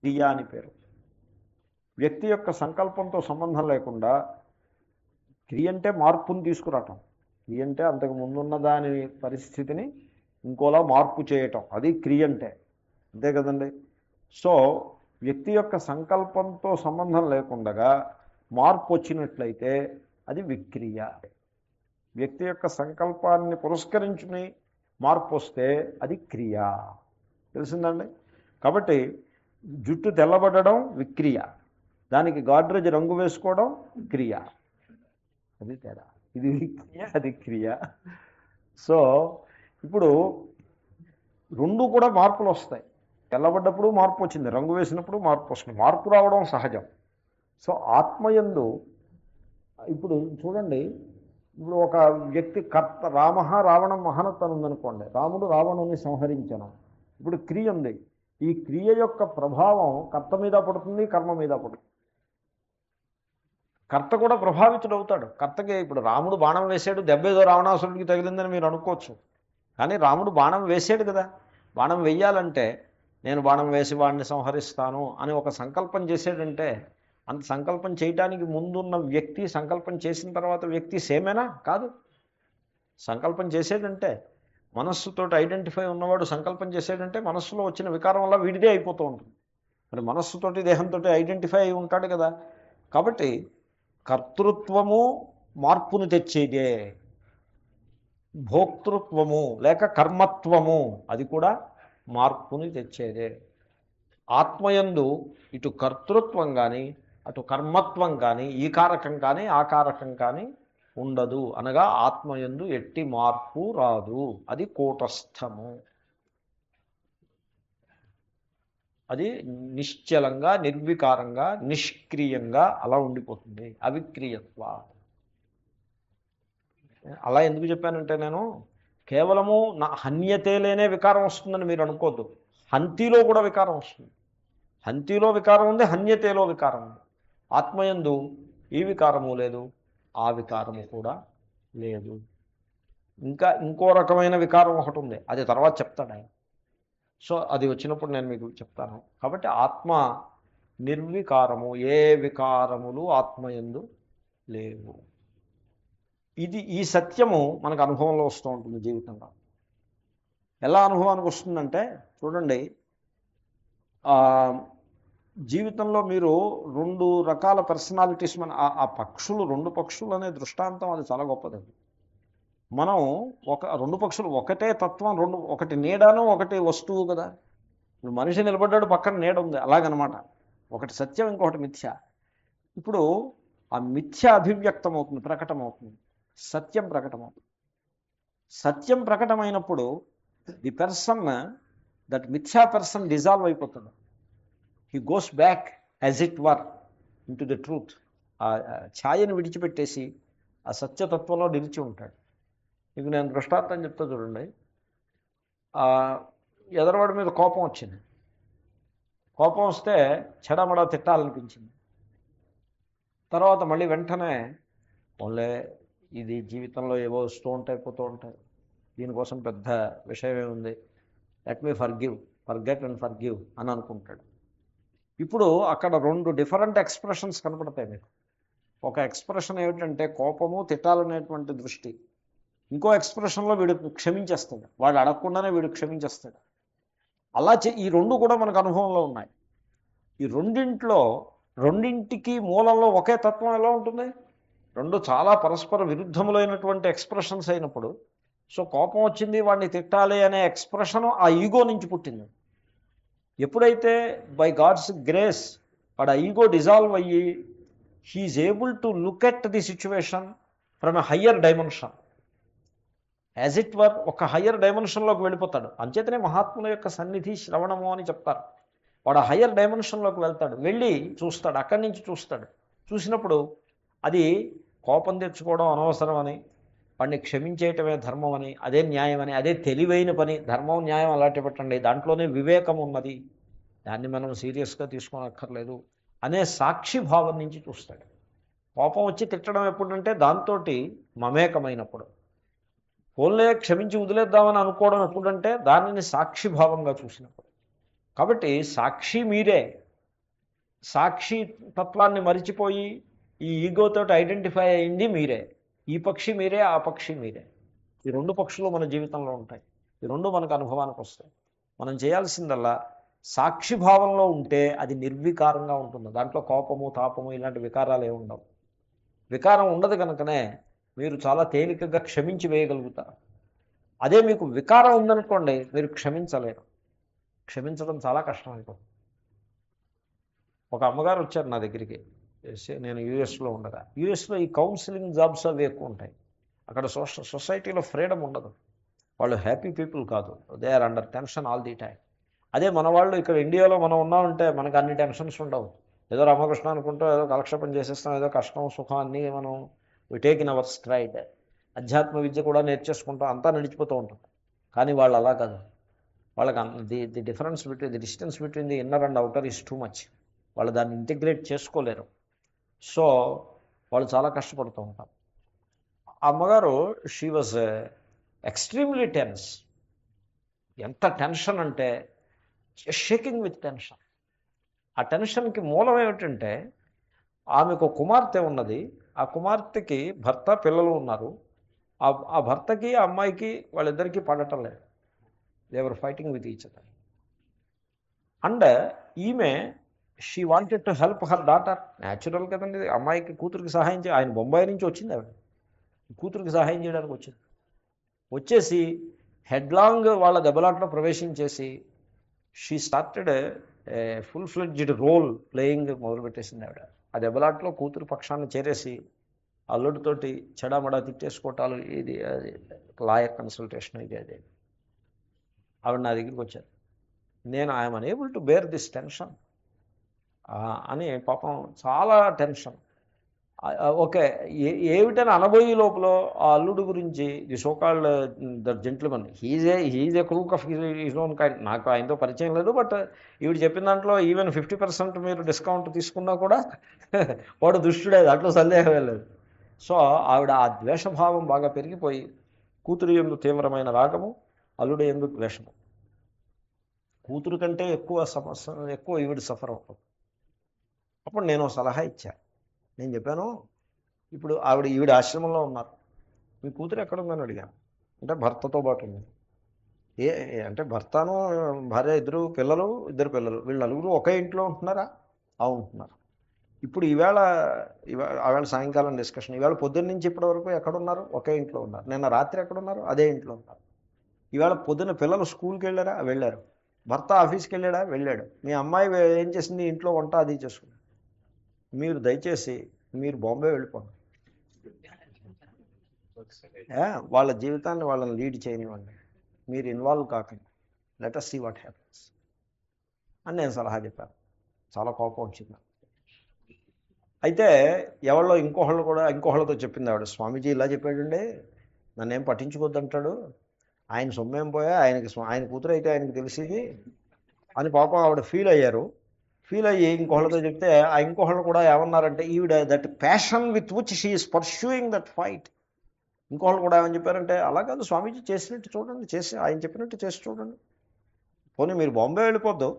క్రియ అని పేరు. వ్యక్తి యొక్క సంకల్పంతో సంబంధం లేకుండా క్రియ అంటే మార్పుని తీసుకురావటం. క్రియ అంటే అంతకు ముందున్న దాని పరిస్థితిని ఇంకోలా మార్పు చేయటం, అది క్రియ అంటే. అంతే కదండి. సో వ్యక్తి యొక్క సంకల్పంతో సంబంధం లేకుండా మార్పు వచ్చినట్లయితే అది విక్రియ. వ్యక్తి యొక్క సంకల్పాన్ని పురస్కరించుని మార్పు వస్తే అది క్రియ. తెలిసిందండి. కాబట్టి జుట్టు తెల్లబడడం విక్రియ, దానికి గాడ్రేజ్ రంగు వేసుకోవడం క్రియ. అది తేడా. ఇది క్రియ, అది క్రియ. సో ఇప్పుడు రెండు కూడా మార్పులు వస్తాయి. తెల్లబడ్డప్పుడు మార్పు వచ్చింది, రంగు వేసినప్పుడు మార్పు వస్తుంది. మార్పు రావడం సహజం. సో ఆత్మయందు ఇప్పుడు చూడండి, ఇప్పుడు ఒక వ్యక్తి కర్త, రామ రావణం మహనత్ అని ఉందనుకోండి, రాముడు రావణుని సంహరించను. ఇప్పుడు క్రియ ఉంది. ఈ క్రియ యొక్క ప్రభావం కర్త మీద పడుతుంది, కర్మ మీద పడుతుంది. కర్త కూడా ప్రభావితుడవుతాడు. కర్తకి ఇప్పుడు రాముడు బాణం వేసాడు, దెబ్బేదో రావణాసురుడికి తగిలిందని మీరు అనుకోవచ్చు. కానీ రాముడు బాణం వేసాడు కదా. బాణం వెయ్యాలంటే నేను బాణం వేసి వాడిని సంహరిస్తాను అని ఒక సంకల్పం చేసాడంటే, అంత సంకల్పం చేయడానికి ముందున్న వ్యక్తి సంకల్పం చేసిన తర్వాత వ్యక్తి సేమేనా? కాదు. సంకల్పం చేసేటంటే మనస్సుతో ఐడెంటిఫై ఉన్నవాడు సంకల్పం చేసేటంటే మనస్సులో వచ్చిన వికారం వల్ల వీడిదే అయిపోతూ ఉంటుంది. మరి మనస్సుతోటి దేహంతో ఐడెంటిఫై అయి ఉంటాడు కదా. కాబట్టి కర్తృత్వము మార్పును తెచ్చేదే, భోక్తృత్వము లేక కర్మత్వము అది కూడా మార్పుని తెచ్చేదే. ఆత్మయందు ఇటు కర్తృత్వం కానీ అటు కర్మత్వం కానీ ఈ కారకం కానీ ఆ కారకం కానీ ఉండదు. అనగా ఆత్మయందు ఎట్టి మార్పు రాదు. అది కూటస్థము. అది నిశ్చలంగా నిర్వికారంగా నిష్క్రియంగా అలా ఉండిపోతుంది. అవిక్రియత్వ. అలా ఎందుకు చెప్పానంటే, నేను కేవలము నా హన్యతేలేనే వికారం వస్తుందని మీరు అనుకోద్దు. హంతిలో కూడా వికారం వస్తుంది. హంతిలో వికారం ఉంది, హన్యతేలో వికారం ఉంది. ఆత్మయందు ఈ వికారము లేదు, ఆ వికారము కూడా లేదు. ఇంకా ఇంకో రకమైన వికారం ఒకటి ఉంది, అది తర్వాత చెప్తాడు ఆయన. సో అది వచ్చినప్పుడు నేను మీకు చెప్తాను. కాబట్టి ఆత్మ నిర్వికారము, ఏ వికారములు ఆత్మయందు లేవు. ఈ సత్యము మనకు అనుభవంలో వస్తూ ఉంటుంది జీవితంలో. ఎలా అనుభవానికి వస్తుందంటే చూడండి, జీవితంలో మీరు రెండు రకాల పర్సనాలిటీస్, ఆ పక్షులు, రెండు పక్షులు అనే దృష్టాంతం అది చాలా గొప్పదండి. మనం రెండు పక్షులు ఒకటే తత్వం, ఒకటి నీడను ఒకటి వస్తువు కదా. ఇప్పుడు మనిషి నిలబడ్డాడు, పక్కన నీడ ఉంది, అలాగనమాట. ఒకటి సత్యం, ఇంకొకటి మిథ్య. ఇప్పుడు ఆ మిథ్య అభివ్యక్తం అవుతుంది, ప్రకటమవుతుంది. సత్యం ప్రకటమవుతుంది. సత్యం ప్రకటమైనప్పుడు ది పర్సన్, దట్ మిథ్యా పర్సన్ డిజాల్వ్ అయిపోతుంది. He goes back as it were in to the truth. ఆ ఛాయను విడిచిపెట్టేసి ఆ సత్యతత్వంలో నిలిచి ఉంటాడు. మీకు నేను దృష్టాంతం చెప్తా చూడండి. ఎదరవాడి మీద కోపం వచ్చింది. కోపం వస్తే చెడమడా తిట్టాలనిపించింది. తర్వాత మళ్ళీ వెంటనే ఓన్లే ఇది జీవితంలో ఏవో వస్తూ ఉంటాయి, పోతూ ఉంటాయి, దీనికోసం పెద్ద విషయం ఏముంది, let me forget and forgive అని అనుకుంటాడు. ఇప్పుడు అక్కడ రెండు డిఫరెంట్ ఎక్స్ప్రెషన్స్ కనపడతాయి మీకు. ఒక ఎక్స్ప్రెషన్ ఏమిటంటే కోపము, తిట్టాలనేటువంటి దృష్టి. ఇంకో ఎక్స్ప్రెషన్లో వీడు క్షమించేస్తాడు, వాడు అడగకుండానే వీడు క్షమించేస్తాడు. అలా ఈ రెండు కూడా మనకు అనుభవంలో ఉన్నాయి. ఈ రెండింటికి మూలంలో ఒకే తత్వం ఎలా ఉంటుంది? రెండు చాలా పరస్పర విరుద్ధములైనటువంటి ఎక్స్ప్రెషన్స్ అయినప్పుడు, సో కోపం వచ్చింది, వాడిని తిట్టాలి అనే ఎక్స్ప్రెషను ఆ ఈగో నుంచి పుట్టింది. ఎప్పుడైతే బై గాడ్స్ గ్రేస్ వాడు ఆ ఈగో డిజాల్వ్ అయ్యి he is able to look at the situation from a higher dimension, as it were ఒక హయ్యర్ డైమెన్షన్లోకి వెళ్ళిపోతాడు. అంచేతనే మహాత్ముల యొక్క సన్నిధి శ్రవణము అని చెప్తారు. వాడు ఆ హయ్యర్ డైమెన్షన్లోకి వెళ్తాడు, వెళ్ళి చూస్తాడు, అక్కడి నుంచి చూస్తాడు. చూసినప్పుడు అది కోపం తెచ్చుకోవడం అనవసరం అని, వాడిని క్షమించేయటమే ధర్మం అని, అదే న్యాయం అని, అదే తెలివైన పని. ధర్మం న్యాయం అలాంటి పెట్టండి, దాంట్లోనే వివేకం ఉన్నది, దాన్ని మనం సీరియస్గా తీసుకోనక్కర్లేదు అనే సాక్షి భావం నుంచి చూస్తాడు. కోపం వచ్చి తిట్టడం ఎప్పుడంటే దాంతో మమేకమైనప్పుడు. పోన్లే క్షమించి వదిలేద్దామని అనుకోవడం ఎప్పుడంటే దానిని సాక్షిభావంగా చూసినప్పుడు. కాబట్టి సాక్షి మీరే, సాక్షి తత్వాన్ని మరిచిపోయి ఈ ఈగోతో ఐడెంటిఫై అయింది మీరే. ఈ పక్షి మీరే, ఆ పక్షి మీరే. ఈ రెండు పక్షులు మన జీవితంలో ఉంటాయి. ఈ రెండు మనకు అనుభవానికి వస్తాయి. మనం చేయాల్సిందల్లా సాక్షిభావంలో ఉంటే అది నిర్వికారంగా ఉంటుంది. దాంట్లో కోపము, తాపము ఇలాంటి వికారాలు ఏమి ఉండవు. వికారం ఉండదు కనుకనే మీరు చాలా తేలికగా క్షమించి వేయగలుగుతారు. అదే మీకు వికారం ఉందనుకోండి, మీరు క్షమించలేరు. క్షమించడం చాలా కష్టం అయిపోతుంది. ఒక అమ్మగారు వచ్చారు నా దగ్గరికి, నేను యూఎస్లో ఉండగా. యూఎస్లో ఈ కౌన్సిలింగ్ జాబ్స్ అవి ఎక్కువ ఉంటాయి. అక్కడ సొసైటీలో ఫ్రీడమ్ ఉండదు. వాళ్ళు హ్యాపీ పీపుల్ కాదు. They are under tension all the time. అదే మన వాళ్ళు ఇక్కడ ఇండియాలో మనం ఉన్నామంటే మనకు అన్ని టెన్షన్స్ ఉండవు. ఏదో రామకృష్ణ అనుకుంటూ ఏదో కాలక్షేపం చేసేస్తాం, ఏదో కష్టం సుఖం అన్నీ మనం we take in our stride. అధ్యాత్మ విద్య కూడా నేర్చేసుకుంటాం, అంతా నడిచిపోతూ ఉంటుంది. కానీ వాళ్ళు అలా కాదు. వాళ్ళకి the difference between the distance between the inner and outer is too much. వాళ్ళు దాన్ని ఇంటిగ్రేట్ చేసుకోలేరు. సో వాళ్ళు చాలా కష్టపడుతూ ఉంటారు. ఆ అమ్మగారు షీ వాజ్ ఎక్స్ట్రీమ్లీ టెన్స్. ఎంత టెన్షన్ అంటే షేకింగ్ విత్ టెన్షన్. ఆ టెన్షన్కి మూలం ఏమిటంటే ఆమెకు కుమార్తె ఉన్నది. ఆ కుమార్తెకి భర్త, పిల్లలు ఉన్నారు. ఆ భర్తకి ఆ అమ్మాయికి వాళ్ళిద్దరికీ పడటం లేదు. They're fighting with each other. And ఈమె she wanted to help her daughter. Natural కదండి, అమ్మాయికి కూతురికి సహాయం ఆయన బొంబాయి నుంచి వచ్చింది ఆవిడ. కూతురికి సహాయం చేయడానికి వచ్చింది. వచ్చేసి హెడ్లాంగ్ వాళ్ళ దెబ్బలాట్లో ప్రవేశించేసి she started full fledged role playing మొదలుపెట్టేసింది ఆవిడ. ఆ దెబ్బలాట్లో కూతురు పక్షాన్ని చేరేసి అల్లుడితోటి చెడామడా తిట్టేసుకోవటాలు, ఇది అది లాయర్ కన్సల్టేషన్ ఇది అదే. ఆవిడ నా దగ్గరికి వచ్చారు. నేను I'm unable to bear this tension అని, పాపం చాలా టెన్షన్. ఓకే, ఏమిటని అనబోయే లోపల ఆ అల్లుడు గురించి the so called the gentleman, he's a crook of his own kind. నాకు ఆయనతో పరిచయం లేదు, బట్ ఈవిడ చెప్పిన దాంట్లో ఈవెన్ 50% మీరు డిస్కౌంట్ తీసుకున్నా కూడా వాడు దుష్టుడే, దాంట్లో సందేహం లేదు. సో ఆవిడ ఆ ద్వేషభావం బాగా పెరిగిపోయి కూతురు యందు తీవ్రమైన రాగము, అల్లుడు యందు ద్వేషము. కూతురు కంటే ఎక్కువ ఈవిడ సఫర్ అవుతుంది. అప్పుడు నేను సలహా ఇచ్చాను. నేను చెప్పాను, ఇప్పుడు ఈవిడ ఆశ్రమంలో ఉన్నారు, మీ కూతురు ఎక్కడుందని అడిగాను. అంటే భర్తతో పాటు ఉంది. అంటే భర్తను భార్య, ఇద్దరు పిల్లలు, వీళ్ళు నలుగురు ఒకే ఇంట్లో ఉంటున్నారా? ఉంటున్నారు. ఇప్పుడు ఈవేళ సాయంకాలం డిస్కషన్, ఈవేళ పొద్దున్న నుంచి ఇప్పటి వరకు ఎక్కడున్నారు? ఒకే ఇంట్లో ఉన్నారు. నిన్న రాత్రి ఎక్కడున్నారు? అదే ఇంట్లో ఉన్నారు. ఈవేళ పొద్దున్న పిల్లలు స్కూల్కి వెళ్ళారా? వెళ్ళారు. భర్త ఆఫీస్కి వెళ్ళాడా? వెళ్ళాడు. మీ అమ్మాయి ఏం చేసింది? ఇంట్లో వంట అది చేసుకుంది. మీరు దయచేసి మీరు బాంబే వెళ్ళిపోండి, వాళ్ళ జీవితాన్ని వాళ్ళని లీడ్ చేయనివ్వండి, మీరు ఇన్వాల్వ్ కాకండి, let us see what happens అని నేను సలహా చెప్పాను. చాలా కోపం వచ్చింది. అయితే ఎవరో ఇంకోహళ్ళతో చెప్పింది ఆవిడ, స్వామీజీ ఇలా చెప్పాడండి, నన్నేం పట్టించుకోద్దంటాడు, ఆయన సొమ్మేం పోయా, ఆయన కూతురు అయితే ఆయనకు తెలిసింది అని పాపం ఆవిడ ఫీల్ అయ్యారు. ఫీల్ అయ్యి ఇంకోళ్ళతో చెప్తే ఆ ఇంకోళ్ళు కూడా ఏమన్నారంటే, ఈవిడ that passion with which she is pursuing that fight. ఇంకోళ్ళు కూడా ఏమని చెప్పారంటే, అలా కాదు స్వామీజీ చేసినట్టు చూడండి, ఆయన చెప్పినట్టు చేసి చూడండి, పోనీ మీరు బాంబే వెళ్ళిపోద్దు,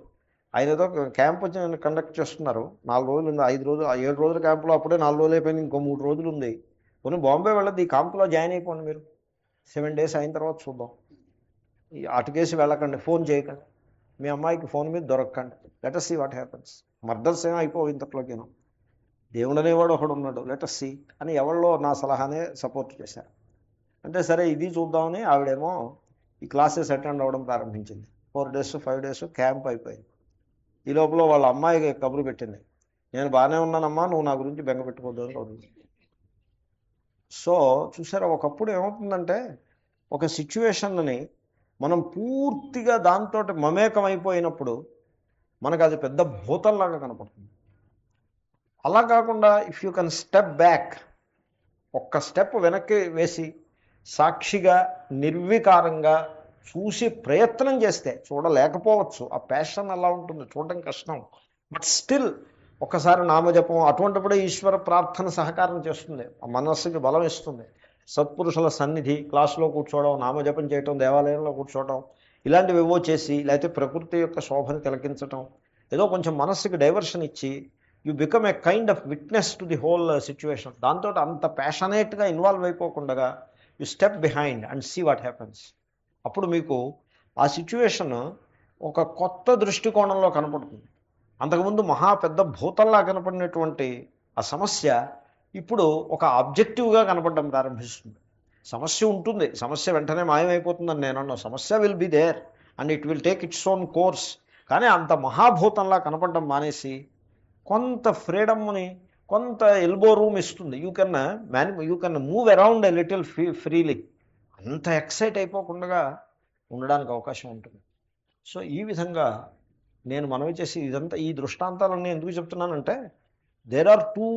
ఆయన ఏదో క్యాంప్ కండక్ట్ చేస్తున్నారు, 4 రోజులు ఉంది, 5 రోజులు 7 రోజుల క్యాంపులో అప్పుడే 4 రోజులు అయిపోయింది, ఇంకో 3 రోజులు ఉంది, పోనీ బాంబే వెళ్ళదు, ఈ క్యాంపులో జాయిన్ అయిపోండి, మీరు 7 days అయిన తర్వాత చూద్దాం, అటుకేసి వెళ్ళకండి, ఫోన్ చేయకండి, మీ అమ్మాయికి ఫోన్ మీద దొరకకండి, let us see what happens. Murders ఏమో అయిపోవు ఇంతట్లోకేనో, దేవుడు అనేవాడు ఒకడు ఉన్నాడు, లెట్ us see అని ఎవరిలో నా సలహానే సపోర్ట్ చేశారు. అంటే సరే ఇది చూద్దామని ఆవిడేమో ఈ క్లాసెస్ అటెండ్ అవ్వడం ప్రారంభించింది. 4 days 5 days క్యాంప్ అయిపోయింది. ఈ లోపల వాళ్ళ అమ్మాయికి కబురు పెట్టింది, నేను బాగానే ఉన్నానమ్మా, నువ్వు నా గురించి బెంగ పెట్టుకోవద్దు అని కబురు. సో చూసారా, ఒకప్పుడు ఏమవుతుందంటే ఒక సిచ్యువేషన్ని మనం పూర్తిగా దాంతో మమేకం అయిపోయినప్పుడు మనకు అది పెద్ద భూతంలాగా కనపడుతుంది. అలా కాకుండా if you can step back, ఒక్క స్టెప్ వెనక్కి వేసి సాక్షిగా నిర్వికారంగా చూసి ప్రయత్నం చేస్తే, చూడలేకపోవచ్చు, ఆ ప్యాషన్ అలా ఉంటుంది, చూడడం కష్టం, బట్ స్టిల్ ఒక్కసారి నామజపం, అటువంటిప్పుడే ఈశ్వర ప్రార్థన సహకారం చేస్తుంది, ఆ మనస్సుకి బలం ఇస్తుంది. సత్పురుషుల సన్నిధి, క్లాసులో కూర్చోవడం, నామజపం చేయటం, దేవాలయంలో కూర్చోవడం, ఇలాంటివి ఏవో చేసి, లేకపోతే ప్రకృతి యొక్క శోభను తిలకించటం, ఏదో కొంచెం మనస్సుకి డైవర్షన్ ఇచ్చి you become a kind of witness to the whole situation. దాంతో అంత ప్యాషనేట్గా ఇన్వాల్వ్ అయిపోకుండా you step behind and see what happens. అప్పుడు మీకు ఆ సిచ్యువేషన్ ఒక కొత్త దృష్టికోణంలో కనపడుతుంది. అంతకుముందు మహా పెద్ద భూతంలా కనపడినటువంటి ఆ సమస్య ఇప్పుడు ఒక ఆబ్జెక్టివ్గా కనపడడం ప్రారంభిస్తుంది. సమస్య ఉంటుంది, సమస్య వెంటనే మాయమైపోతుందని నేను అన్నా. సమస్య will be there and it will take its own course. కానీ అంత మహాభూతంలా కనపడడం మానేసి కొంత ఫ్రీడమ్ని, కొంత ఎల్బో రూమ్ ఇస్తుంది. You can move around a little freely. అంత ఎక్సైట్ అయిపోకుండా ఉండడానికి అవకాశం ఉంటుంది. సో ఈ విధంగా నేను మనవి చేసి ఇదంతా ఈ దృష్టాంతాలన్నీ ఎందుకు చెప్తున్నానంటే there are two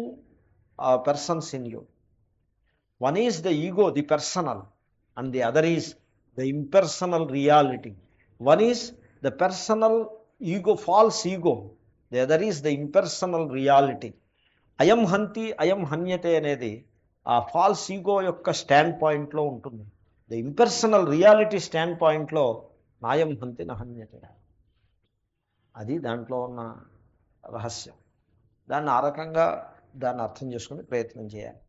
persons in you. One is the ego, the personal, and the other is the impersonal reality. One is the personal ego, false ego. The other is the impersonal reality. Ayam hanti, ayam hanyate అనేది ఆ falls ego యొక్క stand పాయింట్లో ఉంటుంది. The impersonal reality stand పాయింట్లో నాయం హంతి నహన్యతే. అది దాంట్లో ఉన్న రహస్యం. దాన్ని ఆ రకంగా దాన్ని అర్థం చేసుకుని ప్రయత్నం చేయాలి.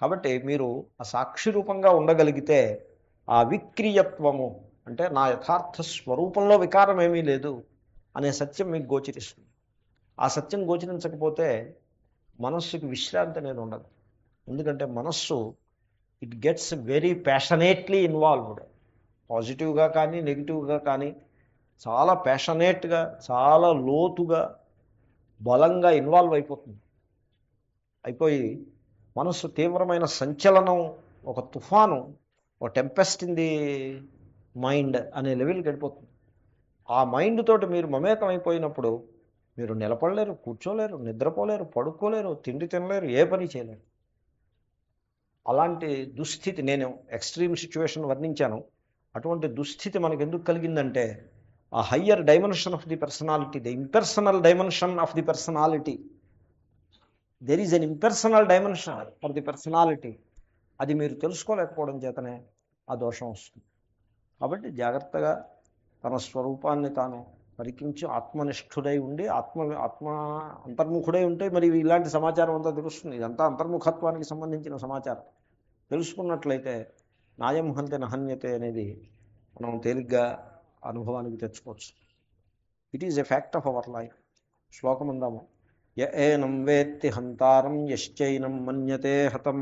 కాబట్టి మీరు ఆ సాక్షి రూపంగా ఉండగలిగితే ఆ విక్రియత్వము అంటే నా యథార్థ స్వరూపంలో వికారం ఏమీ లేదు అనే సత్యం మీకు గోచరిస్తుంది. ఆ సత్యం గోచరించకపోతే మనస్సుకి విశ్రాంతి అనేది ఉండదు. ఎందుకంటే మనస్సు it gets very passionately involved. పాజిటివ్గా కానీ నెగిటివ్గా కానీ చాలా ప్యాషనేట్గా, చాలా లోతుగా, బలంగా ఇన్వాల్వ్ అయిపోయి మనస్సు తీవ్రమైన సంచలనం, ఒక తుఫాను, ఒక టెంపెస్ట్ ఇన్ ది మైండ్ అనే లెవెల్కి వెళ్ళిపోతుంది. ఆ మైండ్ తోటి మీరు మమేకం అయిపోయినప్పుడు మీరు నిలబడలేరు, కూర్చోలేరు, నిద్రపోలేరు, పడుకోలేరు, తిండి తినలేరు, ఏ పని చేయలేరు. అలాంటి దుస్థితి, నేను ఎక్స్ట్రీమ్ సిచ్యువేషన్ వర్ణించాను. అటువంటి దుస్థితి మనకు ఎందుకు కలిగిందంటే ఆ higher dimension of the personality, the impersonal dimension of the personality. There is an impersonal dimension for the personality. అది మీరు తెలుసుకోలేకపోవడం చేతనే ఆ దోషం వస్తుంది. కాబట్టి జాగ్రత్తగా తన స్వరూపాన్ని తాను పరికించి ఆత్మనిష్ఠుడై ఉండి ఆత్మ అంతర్ముఖుడై ఉంటే మరి ఇలాంటి సమాచారం అంతా తెలుస్తుంది. ఇదంతా అంతర్ముఖత్వానికి సంబంధించిన సమాచారం. తెలుసుకున్నట్లయితే నాయం హంతి నహన్యతే అనేది మనం తేలిగ్గా అనుభవానికి తెచ్చుకోవచ్చు. It is a fact of our life. శ్లోకం ఉందాము. య ఏనం వేత్తి హంతారం యశ్చైనం మన్యతే హతం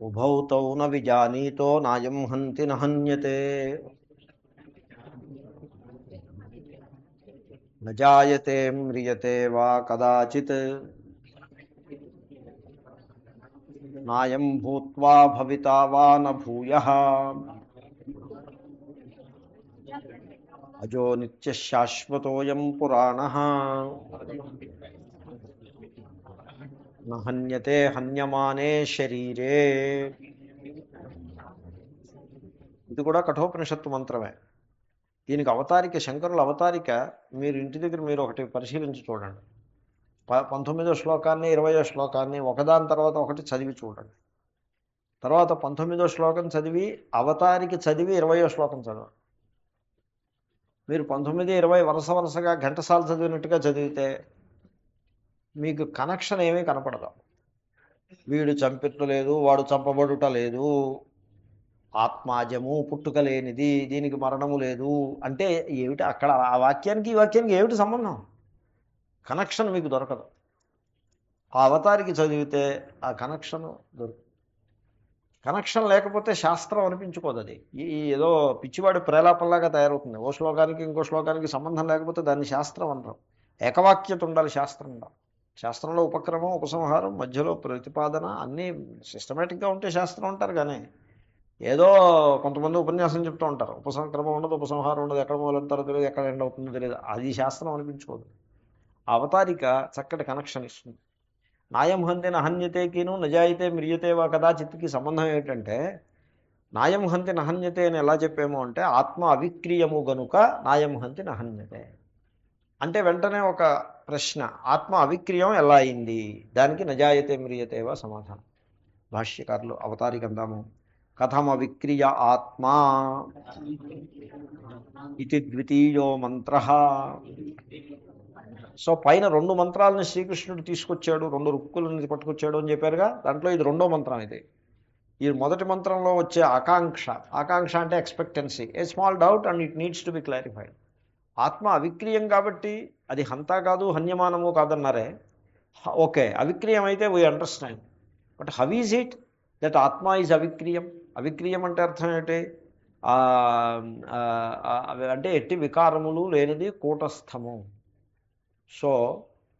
ఉభౌ తౌ న విజానీతో నాయం హంతి నహన్యతే. న జాయతే మ్రియతే వా కదాచిత్ నాయం భూత్వా భవితా వా న భూయః అజో నిత్య శాశ్వతోయం పురాణః నహన్యతే హన్యమానే శరీరే. ఇది కూడా కఠోపనిషత్తు మంత్రమే. దీనికి అవతారిక, శంకరుల అవతారిక మీరు ఇంటి దగ్గర మీరు ఒకటి పరిశీలించి చూడండి. 19వ శ్లోకాన్ని 20వ శ్లోకాన్ని ఒకదాని తర్వాత ఒకటి చదివి చూడండి. తర్వాత 19వ శ్లోకం చదివి అవతారికి చదివి 20వ శ్లోకం చదవండి. మీరు 19, 20 వరుసగా ఘంటసాల చదివినట్టుగా చదివితే మీకు కనెక్షన్ ఏమీ కనపడదు. వీడు చంపిట్టు లేదు, వాడు చంపబడుట లేదు, ఆత్మాజము పుట్టుక లేనిది, దీనికి మరణము లేదు అంటే ఏమిటి అక్కడ ఆ వాక్యానికి ఈ వాక్యానికి ఏమిటి సంబంధం? కనెక్షన్ మీకు దొరకదు. ఆ అవతారికి చదివితే ఆ కనెక్షన్ దొరుకుతుంది. కనెక్షన్ లేకపోతే శాస్త్రం అనిపించుకోదు. అది ఏదో పిచ్చివాడి ప్రేలాపంలాగా తయారవుతుంది. ఓ శ్లోకానికి ఇంకో శ్లోకానికి సంబంధం లేకపోతే దాన్ని శాస్త్రం అంటారు. ఏకవాక్యత ఉండాలి శాస్త్రంలో. శాస్త్రంలో ఉపక్రమం, ఉపసంహారం, మధ్యలో ప్రతిపాదన అన్నీ సిస్టమేటిక్గా ఉంటే శాస్త్రం అంటారు. కానీ ఏదో కొంతమంది ఉపన్యాసం చెప్తూ ఉంటారు, ఉపసంక్రమం ఉండదు, ఉపసంహారం ఉండదు, ఎక్కడ మొదలెడతారో తెలియదు, ఎక్కడ ఎండ్ అవుతుందో తెలియదు. అది శాస్త్రం అనిపించుకోదు. అవతారిక చక్కటి కనెక్షన్ ఇస్తుంది. నాయం హంతి నహన్యతేకిను నజాయితే మ్రియతే వా కదాచిత్కి సంబంధం ఏమిటంటే, నాయం హంతి నహన్యతే అని ఎలా చెప్పాము అంటే ఆత్మ అవిక్రీయము గనుక నాయం హంతి నహన్యతే అంటే వెంటనే ఒక ప్రశ్న, ఆత్మ అవిక్రియం ఎలా అయింది? దానికి నజాయతే మ్రియతే వా సమాధానం. భాష్యకారులు అవతారిక అందాము. కథమవిక్రియ ఆత్మా ఇది ద్వితీయో మంత్ర. సో పైన 2 మంత్రాలను శ్రీకృష్ణుడు తీసుకొచ్చాడు, 2 రుక్కులను పట్టుకొచ్చాడు అని చెప్పారుగా, దాంట్లో ఇది 2వ మంత్రం. ఇది ఈ మొదటి మంత్రంలో వచ్చే ఆకాంక్ష, ఆకాంక్ష అంటే expectancy, a small doubt and it needs to be clarified. ఆత్మ అవిక్రియం కాబట్టి అది హంతా కాదు హన్యమానము కాదన్నారే. ఓకే, అవిక్రియం అయితే we understand. But how is it that ఆత్మ ఈజ్ అవిక్రియం? అవిక్రియం అంటే అర్థం ఏంటి? అంటే ఎట్టి వికారములు లేనిది కూటస్థము. సో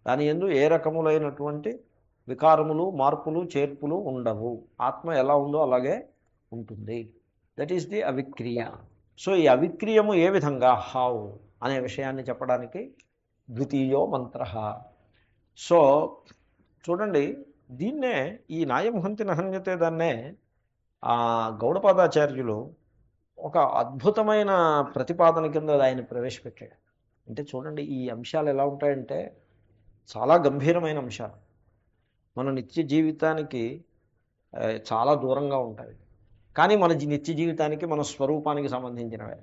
దాని యందు ఏ రకములైనటువంటి వికారములు, మార్పులు, చేర్పులు ఉండవు. ఆత్మ ఎలా ఉందో అలాగే ఉంటుంది. దట్ ఈస్ ది అవిక్రియ. సో ఈ అవిక్రియము ఏ విధంగా, హౌ అనే విషయాన్ని చెప్పడానికి ద్వితీయో మంత్ర. సో చూడండి, దీన్నే ఈ నాయం హంతి నహన్యతే దాన్నే గౌడపాదాచార్యులు ఒక అద్భుతమైన ప్రతిపాదన కింద ఆయన ప్రవేశపెట్టాడు. అంటే చూడండి, ఈ అంశాలు ఎలా ఉంటాయంటే చాలా గంభీరమైన అంశాలు, మన నిత్య జీవితానికి చాలా దూరంగా ఉంటాయి. కానీ మన నిత్య జీవితానికి, మన స్వరూపానికి సంబంధించినవే.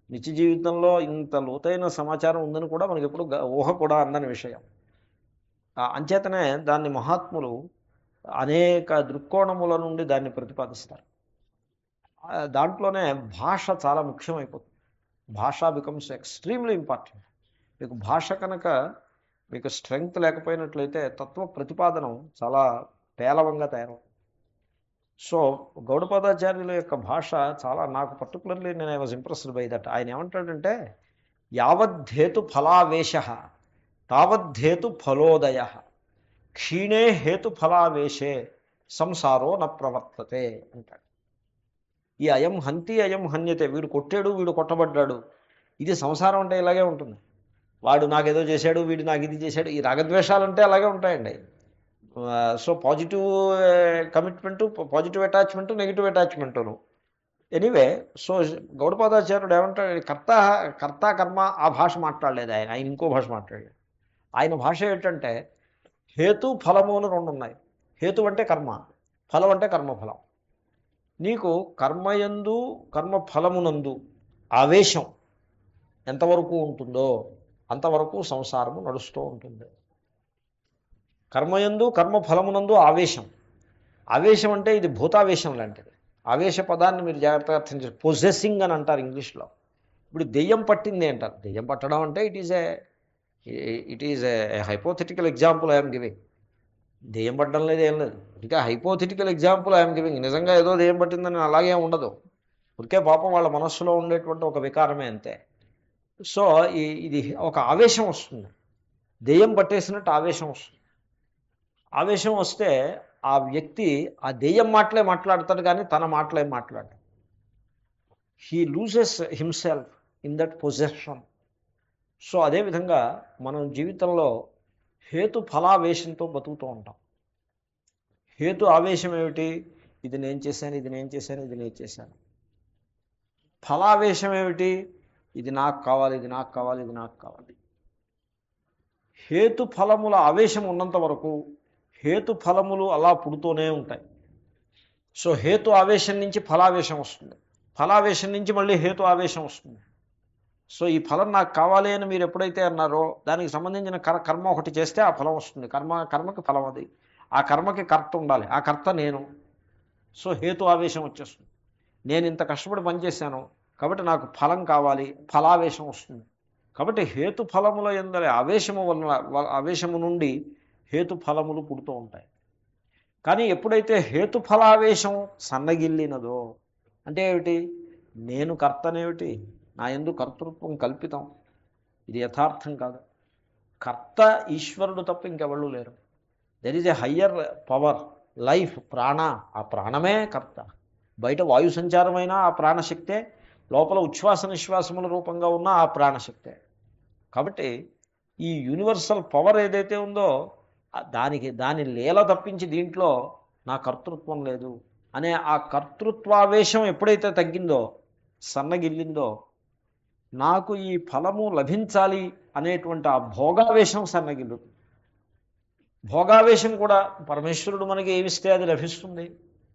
నిత్య జీవితంలో ఇంత లోతైన సమాచారం ఉందని కూడా మనకి ఎప్పుడు ఊహ కూడా అందని విషయం. అంచేతనే దాన్ని మహాత్ములు అనేక దృక్కోణముల నుండి దాన్ని ప్రతిపాదిస్తారు. దాంట్లోనే భాష చాలా ముఖ్యమైపోతుంది. భాష బికమ్స్ ఎక్స్ట్రీమ్లీ ఇంపార్టెంట్. మీకు భాష కనుక మీకు స్ట్రెంగ్త్ లేకపోయినట్లయితే తత్వ ప్రతిపాదనం చాలా పేలవంగా తయారవుతుంది. సో గౌడపాదాచార్యుల యొక్క భాష చాలా, నాకు పర్టికులర్లీ నేను I was impressed by that. ఆయన ఏమంటాడంటే, యావద్ధేతు ఫలావేశ తావద్ధేతు ఫలోదయ క్షీణే హేతు ఫలావేశే సంసారో న ప్రవర్తతే అంటాడు. ఈ అయం హంతి అయం హన్యతే, వీడు కొట్టాడు వీడు కొట్టబడ్డాడు, ఇది సంసారం అంటే ఇలాగే ఉంటుంది. వాడు నాకేదో చేశాడు, వీడు నాకు ఇది చేశాడు, ఈ రాగద్వేషాలు అంటే అలాగే ఉంటాయండి. So positive commitment, positive attachment, negative అటాచ్మెంటును. ఎనీవే, సో గౌడపాదాచార్యుడు ఏమంటాడు, కర్త కర్మ ఆ భాష మాట్లాడలేదు ఆయన. ఇంకో భాష మాట్లాడాడు. ఆయన భాష ఏంటంటే, హేతు ఫలము అని 2 ఉన్నాయి. హేతు అంటే కర్మ, ఫలం అంటే కర్మఫలం. నీకు కర్మయందు కర్మఫలమునందు ఆవేశం ఎంతవరకు ఉంటుందో అంతవరకు సంసారము నడుస్తూ ఉంటుంది. కర్మయందు కర్మఫలమునందు ఆవేశం, ఆవేశం అంటే ఇది భూతావేశం లాంటిది. ఆవేశ పదాన్ని మీరు జాగ్రత్తగా అర్థం చేసి, పొజెసింగ్ అని అంటారు ఇంగ్లీష్లో. ఇప్పుడు దెయ్యం పట్టింది అంటారు. దెయ్యం పట్టడం అంటే it is a hypothetical example I'm giving. దెయ్యం పట్టడం లేదు, ఏం లేదు. ఇంకా హైపోథెటికల్ ఎగ్జాంపుల్ ఐఎమ్ గివింగ్. నిజంగా ఏదో దెయ్యం పట్టిందని అలాగే ఉండదు. ఉరికే పాపం వాళ్ళ మనస్సులో ఉండేటువంటి ఒక వికారమే అంతే. సో ఇది ఒక ఆవేశం వస్తుంది, దెయ్యం పట్టేసినట్టు ఆవేశం వస్తుంది. ఆవేశం వస్తే ఆ వ్యక్తి ఆ దెయ్యం మాటలే మాట్లాడతాడు, కానీ తన మాటలే మాట్లాడు. He loses himself in that possession. So అదేవిధంగా మనం జీవితంలో హేతు ఫలావేశంతో బతుకుతూ ఉంటాం. హేతు ఆవేశం ఏమిటి? ఇది నేను చేశాను, ఇది నేను చేశాను, ఇది నేను చేశాను. ఫలావేశం ఏమిటి? ఇది నాకు కావాలి, ఇది నాకు కావాలి, ఇది నాకు కావాలి. హేతు ఫలముల ఆవేశం ఉన్నంత వరకు హేతు ఫలములు అలా పుడుతూనే ఉంటాయి. సో హేతు ఆవేశం నుంచి ఫలావేశం వస్తుంది, ఫలావేశం నుంచి మళ్ళీ హేతు ఆవేశం వస్తుంది. సో ఈ ఫలం నాకు కావాలి అని మీరు ఎప్పుడైతే అన్నారో, దానికి సంబంధించిన కర్మ ఒకటి చేస్తే ఆ ఫలం వస్తుంది. కర్మకి ఫలం అది. ఆ కర్మకి కర్త ఉండాలి, ఆ కర్త నేను. సో హేతు ఆవేశం వచ్చేస్తుంది. నేను ఇంత కష్టపడి పనిచేశాను కాబట్టి నాకు ఫలం కావాలి, ఫలావేశం వస్తుంది. కాబట్టి హేతు ఫలముల యందలి ఆవేశము వలన, ఆవేశము నుండి హేతు ఫలములు పుడుతూ ఉంటాయి. కానీ ఎప్పుడైతే హేతు ఫలావేశం సన్నగిల్లినదో, అంటే ఏమిటి? నేను కర్తనేమిటి, నా యందు కర్తృత్వం కల్పితం, ఇది యథార్థం కాదు. కర్త ఈశ్వరుడు తప్ప ఇంకెవళ్ళు లేరు. There is a higher power, life, ప్రాణ. ఆ ప్రాణమే కర్త. బయట వాయు సంచారమైన ఆ ప్రాణశక్తే, లోపల ఉచ్ఛ్వాస నిశ్వాసముల రూపంగా ఉన్న ఆ ప్రాణశక్తే. కాబట్టి ఈ యూనివర్సల్ పవర్ ఏదైతే ఉందో దాని లీల తప్పించి దీంట్లో నా కర్తృత్వం లేదు అనే ఆ కర్తృత్వావేశం ఎప్పుడైతే తగ్గిందో, సన్నగిల్లిందో, నాకు ఈ ఫలము లభించాలి అనేటువంటి ఆ భోగావేశం సన్నగిల్లుతుంది. భోగావేశం కూడా పరమేశ్వరుడు మనకి ఏమిస్తే అది లభిస్తుంది.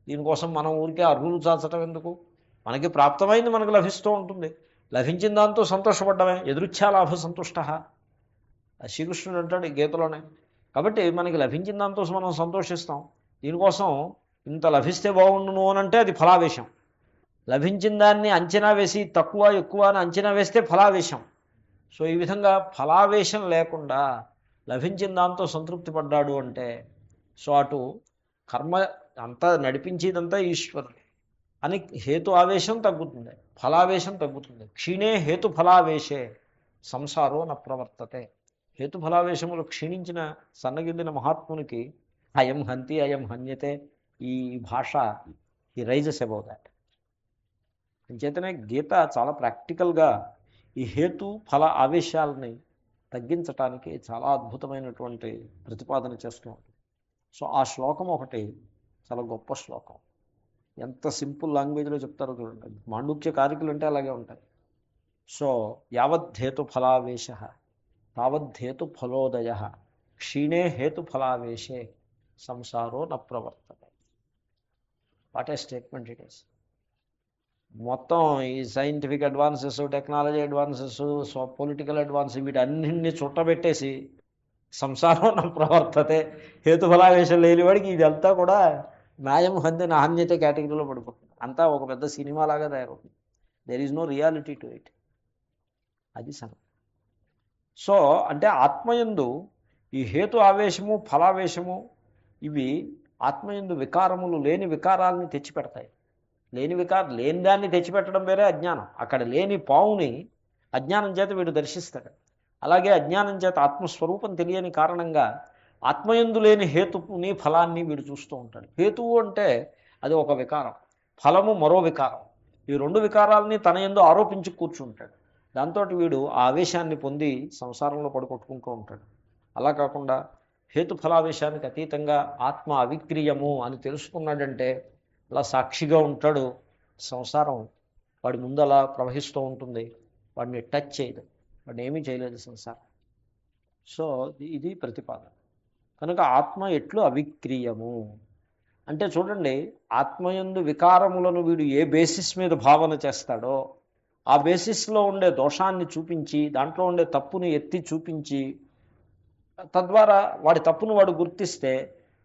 దీనికోసం మనం ఊరికే అర్హులు చాచటం ఎందుకు? మనకి ప్రాప్తమైంది మనకు లభిస్తూ ఉంటుంది. లభించిన దాంతో సంతోషపడ్డమే. ఎదురుచ్ఛా లాభ సంతుష్ట శ్రీకృష్ణుడు అంటాడు ఈ గీతలోనే. కాబట్టి మనకి లభించిన దాంతో మనం సంతోషిస్తాం. దీనికోసం ఇంత లభిస్తే బాగుండును అని అంటే అది ఫలావేశం. లభించిన దాన్ని అంచనా వేసి తక్కువ ఎక్కువ అని అంచనా వేస్తే ఫలావేశం. సో ఈ విధంగా ఫలావేశం లేకుండా లభించిన దాంతో సంతృప్తి పడ్డాడు అంటే సో అటు కర్మ అంతా నడిపించేదంతా ఈశ్వరుడు అని హేతు ఆవేశం తగ్గుతుంది, ఫలావేశం తగ్గుతుంది. క్షీణే హేతు ఫలావేశే సంసారో న ప్రవర్తతే. హేతు ఫలావేశములు క్షీణించిన సన్నగిల్లిన మహాత్మునికి అయం హంతి అయం హన్యతే ఈ భాష ఈ రైజెస్ అబౌట్ దాట్. అంచేతనే గీత చాలా ప్రాక్టికల్గా ఈ హేతు ఫల ఆవేశాలని తగ్గించటానికి చాలా అద్భుతమైనటువంటి ప్రతిపాదన చేస్తూ ఉంటుంది. సో ఆ శ్లోకం ఒకటి చాలా గొప్ప శ్లోకం. ఎంత సింపుల్ లాంగ్వేజ్లో చెప్తారో చూడండి. మాండూక్య కారికలు అంటే అలాగే ఉంటాయి. సో యావద్ధేతు ఫలావేశ తావద్ధేతు ఫలోదయ క్షీణే హేతు ఫలావేశే సంసారో న ప్రవర్తతే. What a statement it is. మొత్తం ఈ scientific advances, technology advances, political advance వీటన్నింటినీ చుట్టబెట్టేసి సంసారం నా ప్రవర్తతే హేతుఫలావేశం లేనివాడికి ఇదంతా కూడా న్యాయం హంతి నాణ్యత కేటగిరీలో పడిపోతుంది. అంతా ఒక పెద్ద సినిమా లాగా తయారవుతుంది. There is no reality to it. అది సంగతి. సో అంటే ఆత్మయందు ఈ హేతు ఆవేశము ఫలావేశము ఇవి ఆత్మయందు వికారములు లేని వికారాలని తెచ్చిపెడతాయి. లేని దాన్ని తెచ్చిపెట్టడం వేరే అజ్ఞానం. అక్కడ లేని పావుని అజ్ఞానం చేత వీడు దర్శిస్తాడు. అలాగే అజ్ఞానం చేత ఆత్మస్వరూపం తెలియని కారణంగా ఆత్మయందు లేని హేతుని ఫలాన్ని వీడు చూస్తూ ఉంటాడు. హేతువు అంటే అది ఒక వికారం, ఫలము మరో వికారం. ఈ రెండు వికారాలని తన యందు ఆరోపించి కూర్చుంటాడు. దాంతో వీడు ఆ ఆవేశాన్ని పొంది సంసారంలో పడుకొట్టుకుంటూ ఉంటాడు. అలా కాకుండా హేతుఫలావేశానికి అతీతంగా ఆత్మ అవిక్రీయము అని తెలుసుకున్నాడంటే అలా సాక్షిగా ఉంటాడు. సంసారం వాడి ముందు అలా ప్రవహిస్తూ ఉంటుంది. వాడిని టచ్ చేయదు, వాడిని ఏమీ చేయలేదు సంసారం. సో ఇది ప్రతిపాదన. కనుక ఆత్మ ఎట్లు అవిక్రీయము అంటే చూడండి, ఆత్మయందు వికారములను వీడు ఏ బేసిస్ మీద భావన చేస్తాడో ఆ బేసిస్లో ఉండే దోషాన్ని చూపించి దాంట్లో ఉండే తప్పుని ఎత్తి చూపించి తద్వారా వాడి తప్పును వాడు గుర్తిస్తే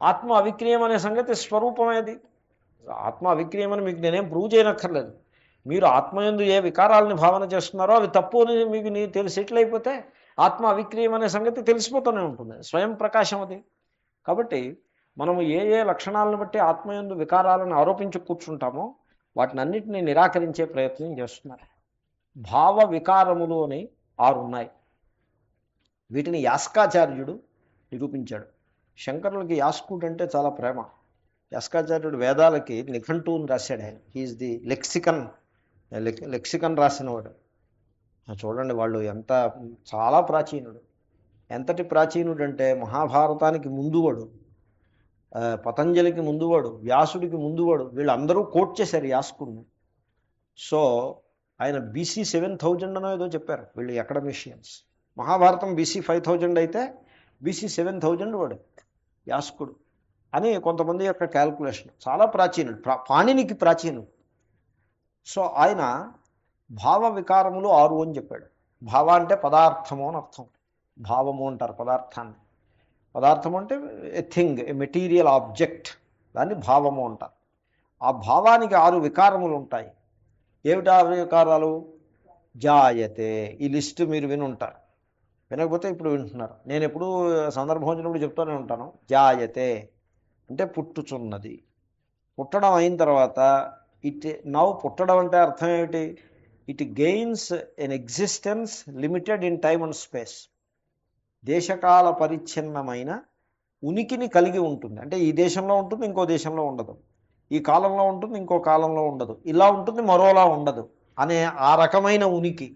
ఆత్మ అవిక్రీయం అనే సంగతి స్వరూపమేది. ఆత్మ అవిక్రీయం అని మీకు నేనేం ప్రూవ్ చేయనక్కర్లేదు. మీరు ఆత్మయందు ఏ వికారాలని భావన చేస్తున్నారో అవి తప్పు అని మీకు సెటిల్ అయిపోతే ఆత్మ అవిక్రీయం అనే సంగతి తెలిసిపోతూనే ఉంటుంది. స్వయం ప్రకాశం అది. కాబట్టి మనము ఏ లక్షణాలను బట్టి ఆత్మయందు వికారాలను ఆరోపించి కూర్చుంటామో వాటినన్నిటినీ నిరాకరించే ప్రయత్నం చేస్తున్నారు. భావ వికారములు అని 6 ఉన్నాయి. వీటిని యాస్కాచార్యుడు నిరూపించాడు. శంకరులకి యాస్కుడు అంటే చాలా ప్రేమ. యాస్కాచార్యుడు వేదాలకి నిఘంటువుని రాశాడు. ఆయన హీఈస్ ది లెక్సికన్ రాసినవాడు. చూడండి వాళ్ళు ఎంత చాలా ప్రాచీనుడు. ఎంతటి ప్రాచీనుడు అంటే మహాభారతానికి ముందువాడు, పతంజలికి ముందువాడు, వ్యాసుడికి ముందువాడు. వీళ్ళందరూ కోట్ చేశారు యాస్కుడిని. సో ఆయన బీసీ 7000 అనో ఏదో చెప్పారు వీళ్ళు అకాడమిషియన్స్. మహాభారతం బీసీ 5000 అయితే బీసీ 7000 వాడు యాస్కుడు అని కొంతమంది యొక్క క్యాల్కులేషన్. చాలా ప్రాచీనుడు, పాణినికి ప్రాచీనుడు. సో ఆయన భావ వికారములు 6 అని చెప్పాడు. భావ అంటే పదార్థము అని అర్థం. భావము అంటారు పదార్థాన్ని. పదార్థం అంటే a thing, a material object, దాన్ని భావము అంటారు. ఆ భావానికి 6 వికారములు ఉంటాయి. ఏమిటి 6 వికారాలు? జాయతే. ఈ లిస్టు మీరు వినుంటారు, వినకపోతే ఇప్పుడు వింటున్నారు. నేను ఎప్పుడు సందర్భం వచ్చినప్పుడు చెప్తూనే ఉంటాను. జాయతే అంటే పుట్టుచున్నది. పుట్టడం అయిన తర్వాత పుట్టడం అంటే అర్థం ఏమిటి? It gains an existence limited in time and space. దేశకాల పరిచ్ఛిన్నమైన ఉనికిని కలిగి ఉంటుంది. అంటే ఈ దేశంలో ఉంటుంది, ఇంకో దేశంలో ఉండదు. ఈ కాలంలో ఉంటుంది, ఇంకో కాలంలో ఉండదు. ఇలా ఉంటుంది, మరోలా ఉండదు అనే ఆ రకమైన ఉనికి,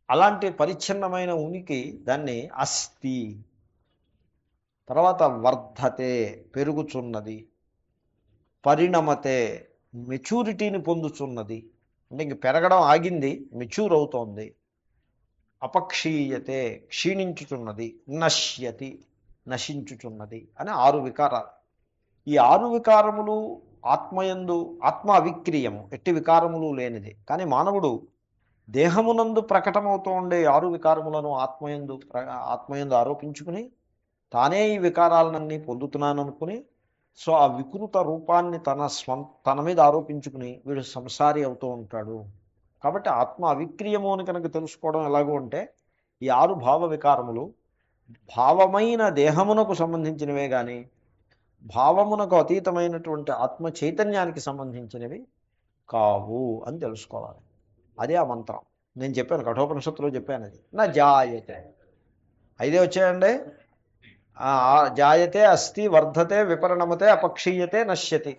అలాంటి పరిచ్ఛిన్నమైన ఉనికి, దాన్ని అస్థి. తర్వాత వర్ధతే పెరుగుచున్నది. పరిణమతే మెచ్యూరిటీని పొందుచున్నది. అంటే ఇంక పెరగడం ఆగింది, మెచ్యూర్ అవుతోంది. అపక్షీయతే క్షీణించుచున్నది. నశ్యతి నశించుచున్నది అని 6 వికారాలు. ఈ 6 వికారములు ఆత్మయందు ఆత్మ అవిక్రీయము, ఎట్టి వికారములు లేనిది. కానీ మానవుడు దేహమునందు ప్రకటమవుతూ ఉండే 6 వికారములను ఆత్మయందు ఆరోపించుకుని తానే ఈ వికారాలన్నీ పొందుతున్నాననుకుని, సో ఆ వికృత రూపాన్ని తన మీద ఆరోపించుకుని వీడు సంసారి అవుతూ ఉంటాడు. కాబట్టి ఆత్మ అవిక్రీయము అని కనుక తెలుసుకోవడం ఎలాగో అంటే, ఈ 6 భావ వికారములు భావమైన దేహమునకు సంబంధించినవే కానీ భావమునకు అతీతమైనటువంటి ఆత్మ చైతన్యానికి సంబంధించినవి కావు అని తెలుసుకోవాలి. అదే ఆ మంత్రం. నేను చెప్పాను, కఠోపనిషత్తులో చెప్పాను. అది నా జాయతే 5 వచ్చాయండి. జాయతే, అస్తి, వర్ధతే, విపరిణమతే, అపక్షీయతే, నశ్యతి.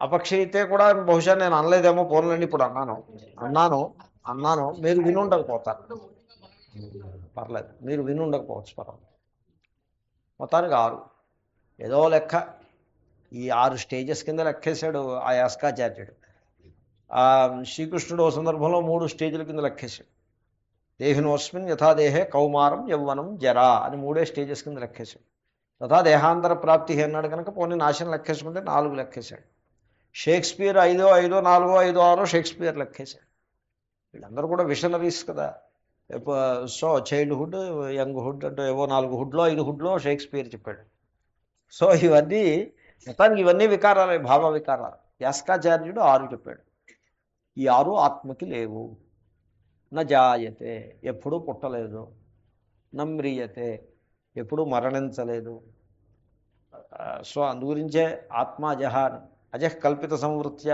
అపక్షీయతే కూడా బహుశా నేను అనలేదేమో, పోన్లండి ఇప్పుడు అన్నాను మీరు వినుండకపోతారు, పర్లేదు, మీరు వినుండకపోవచ్చు, పర్వాలేదు. మొత్తానికి 6 ఏదో లెక్క. ఈ 6 స్టేజెస్ కింద లెక్కేశాడు ఆ యాస్కాచార్యుడు. శ్రీకృష్ణుడు ఓ సందర్భంలో 3 స్టేజ్ల కింద లెక్కేశాడు. దేహినోస్మిన్ యథాదేహే కౌమారం యవ్వనం జరా అని 3 స్టేజెస్ కింద లెక్కేశాడు. తథా దేహాంతర ప్రాప్తి అన్నాడు కనుక పోనీ నాశనం లెక్కేసుకుంటే 4 లెక్కేశాడు. Shakespeare 5, 4, 5, 6 Shakespeare లెక్కేశాడు. వీళ్ళందరూ కూడా విషనరీస్ కదా. సో చైల్డ్హుడ్, యంగ్ హుడ్ అంటే ఏవో 4 హుడ్లో 5 హుడ్లో షేక్స్పియర్ చెప్పాడు. సో ఇవన్నీ మొత్తానికి ఇవన్నీ వికారాలే, భావ వికారాలు. యాస్కాచార్యుడు 6 చెప్పాడు. ఈ 6 ఆత్మకి లేవు. న జాయతే, ఎప్పుడూ పుట్టలేదు. నమ్రియతే, ఎప్పుడూ మరణించలేదు. సో అందుగురించే ఆత్మ అజహ, అజహ్ కల్పిత సంవృత్య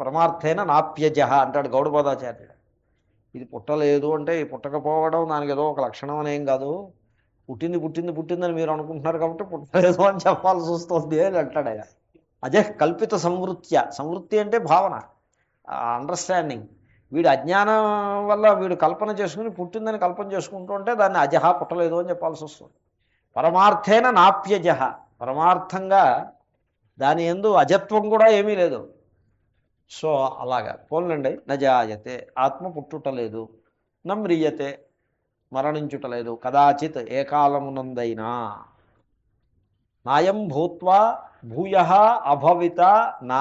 పరమార్థేన నాప్యజహ అంటాడు గౌడపాదాచార్యుడు. ఇది పుట్టలేదు అంటే ఈ పుట్టకపోవడం దానికి ఏదో ఒక లక్షణం అనేం కాదు. పుట్టిందని మీరు అనుకుంటున్నారు కాబట్టి పుట్టలేదు అని చెప్పాల్సి వస్తుంది అని అంటాడు ఆయన. అజహ్ కల్పిత సంవృత్తి అంటే భావన, అండర్స్టాండింగ్. వీడు అజ్ఞానం వల్ల వీడు కల్పన చేసుకుని పుట్టిందని కల్పన చేసుకుంటూ ఉంటే దాన్ని అజహ, పుట్టలేదు అని చెప్పాల్సి వస్తుంది. పరమార్థేన నాప్యజహ, పరమార్థంగా దాని యందు అజత్వం కూడా ఏమీ లేదు. సో అలాగా పోలండి. నజాయతే, ఆత్మ పుట్టుటలేదు. నమ్రియతే, మరణించుటలేదు. కదాచిత్, ఏ కాలమునందైనా. నాయం భూత్వా భూయ అభవిత నా,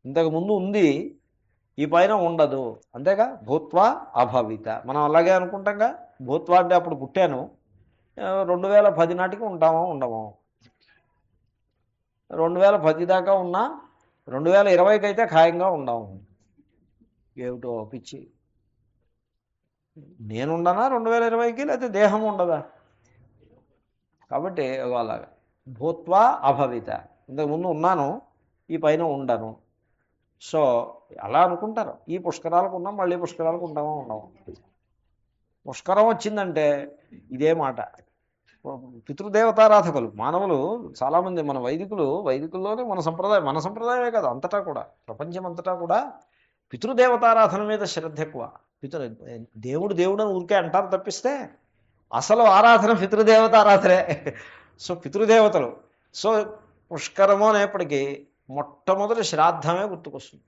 ఇంతకుముందు ఉంది, ఈ పైన ఉండదు. అంతేగా, భూత్వా అభవిత. మనం అలాగే అనుకుంటాంగా. భూత్వా అంటే అప్పుడు పుట్టాను, 2010 నాటికి ఉంటామో ఉండమో, 2010 దాకా ఉన్నా 2020కి అయితే ఖాయంగా ఉండము. ఏమిటో పిచ్చి. నేనుండనా 2020కి, లేకపోతే దేహం ఉండదా? కాబట్టి అలాగా భూత్వా అభవిత, ఇంతకుముందు ఉన్నాను, ఈ పైన ఉండను. సో అలా అనుకుంటారు. ఈ పుష్కరాలకు ఉన్నాం, మళ్ళీ పుష్కరాలకు ఉంటామో ఉండము. పుష్కరం వచ్చిందంటే ఇదే మాట. పితృదేవతారాధకులు మానవులు చాలామంది, మన వైదికుల్లోనే మన సంప్రదాయమే కాదు, అంతటా కూడా, ప్రపంచం అంతటా కూడా పితృదేవతారాధన మీద శ్రద్ధ ఎక్కువ. దేవుడు అని ఊరికే అంటారు తప్పిస్తే అసలు ఆరాధన పితృదేవతారాధనే. సో పితృదేవతలు. సో పుష్కరము అనేప్పటికీ మొట్టమొదటి శ్రాద్ధమే గుర్తుకొస్తుంది.